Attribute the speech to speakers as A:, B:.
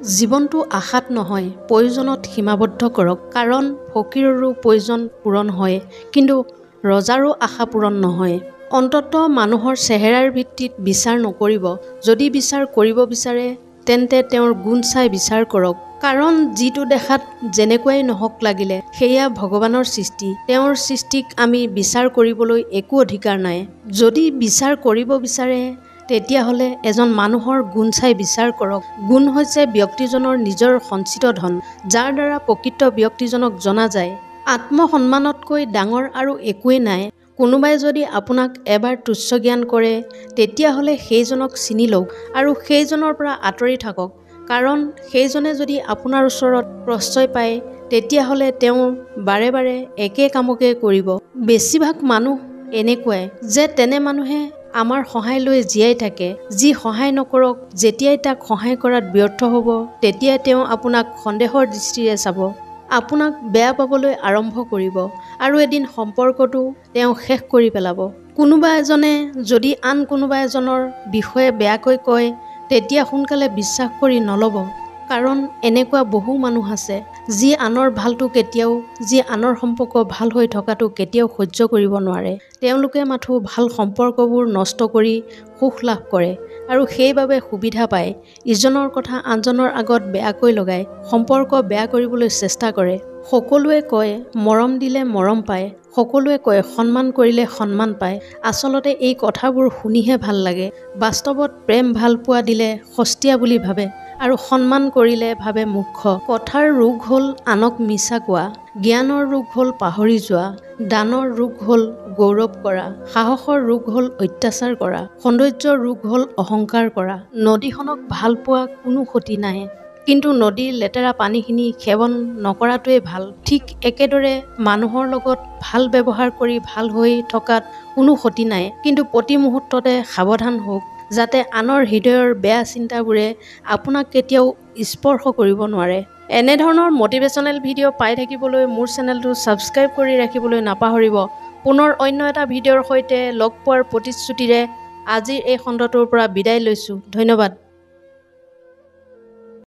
A: জীৱনটো আশাত নহয় প্ৰয়োজনত সীমাবদ্ধ কৰক কাৰণ ফকীৰৰো প্ৰয়োজন পূৰণ হয় কিন্তু ৰজাৰো আশা পূৰণ নহয়। অন্ততঃ মানুহৰ চেহেৰাৰ ভিত্তিত বিচাৰ নকৰিব। যদি বিচাৰ কৰিব বিচাৰে তেন্তে তেওঁৰ গুণ চাই বিচাৰ কৰক। কাৰণ যিটো দেখাত যেনেকুৱাই নহওক লাগিলে সেয়া ভগৱানৰ সৃষ্টি। তেওঁৰ সৃষ্টিক আমি বিচাৰ কৰিবলৈ একো অধিকাৰ নাই। যদি বিচাৰ কৰিব বিচাৰে তেতিয়াহ'লে এজন মানুহৰ গুণ চাই বিচাৰ কৰক। গুণ হৈছে ব্যক্তিজনৰ নিজৰ সঞ্চিত ধন, যাৰ দ্বাৰা প্ৰকৃত ব্যক্তিজনক জনা যায়। আত্মসন্মানতকৈ ডাঙৰ আৰু একোৱেই নাই। কোনোবাই যদি আপোনাক এবাৰ তুচ্ছ জ্ঞান কৰে তেতিয়াহ'লে সেইজনক চিনি লওক আৰু সেইজনৰ পৰা আঁতৰি থাকক। কাৰণ সেইজনে যদি আপোনাৰ ওচৰত প্ৰশ্ৰয় পায় তেতিয়াহ'লে তেওঁ বাৰে বাৰে একে কামকে কৰিব। বেছিভাগ মানুহ এনেকুৱাই যে তেনে মানুহে আমাৰ সহায় লৈ জীয়াই থাকে। যি সহায় নকৰক, যেতিয়াই তাক সহায় কৰাত ব্যৰ্থ হ'ব তেতিয়াই তেওঁ আপোনাক সন্দেহৰ দৃষ্টিৰে চাব, আপোনাক বেয়া পাবলৈ আৰম্ভ কৰিব আৰু এদিন সম্পৰ্কটো তেওঁ শেষ কৰি পেলাব। কোনোবা এজনে যদি আন কোনোবা এজনৰ বিষয়ে বেয়াকৈ কয় তেতিয়া সোনকালে বিশ্বাস কৰি নল'ব। কাৰণ এনেকুৱা বহু মানুহ আছে যি আনৰ সম্পৰ্ক ভাল হৈ থকাটো কেতিয়াও সহ্য কৰিব নোৱাৰে। তেওঁলোকে মাথো ভাল সম্পৰ্কবোৰ নষ্ট কৰি সুখ লাভ কৰে আৰু সেইবাবে সুবিধা পায় ইজনৰ কথা আনজনৰ আগত বেয়াকৈ লগাই সম্পৰ্ক বেয়া কৰিবলৈ চেষ্টা কৰে। সকলোৱে কয় মৰম দিলে মৰম পায়, সকলোৱে কয় সন্মান কৰিলে সন্মান পায়। আচলতে এই কথাবোৰ শুনিহে ভাল লাগে। বাস্তৱত প্ৰেম ভাল পোৱা দিলে সস্তীয়া বুলি ভাবে আৰু সন্মান কৰিলে ভাবে মূৰ্খ। কথাৰ ৰোগ হ'ল আনক মিছা কোৱা, জ্ঞানৰ ৰোগ হ'ল পাহৰি যোৱা, দানৰ ৰোগ হ'ল গৌৰৱ কৰা, সাহসৰ ৰোগ হ'ল অত্যাচাৰ কৰা, সৌন্দৰ্যৰ ৰোগ হ'ল অহংকাৰ কৰা। নদীখনক ভাল পোৱা কোনো ক্ষতি নাই, কিন্তু নদীৰ লেতেৰা পানীখিনি সেৱন নকৰাটোৱে ভাল। ঠিক একেদৰে মানুহৰ লগত ভাল ব্যৱহাৰ কৰি ভাল হৈ থকাত কোনো ক্ষতি নাই, কিন্তু প্ৰতি মুহূৰ্ততে সাৱধান হওক যাতে আনৰ হৃদয়ৰ বেয়া চিন্তাবোৰে আপোনাক কেতিয়াও স্পৰ্শ কৰিব নোৱাৰে। এনেধৰণৰ মটিভেশ্যনেল ভিডিঅ' পাই থাকিবলৈ মোৰ চেনেলটো ছাবস্ক্ৰাইব কৰি ৰাখিবলৈ নাপাহৰিব। পুনৰ অন্য এটা ভিডিঅ'ৰ সৈতে লগ পোৱাৰ প্ৰতিশ্ৰুতিৰে আজিৰ এই খণ্ডটোৰ পৰা বিদায় লৈছোঁ। ধন্যবাদ।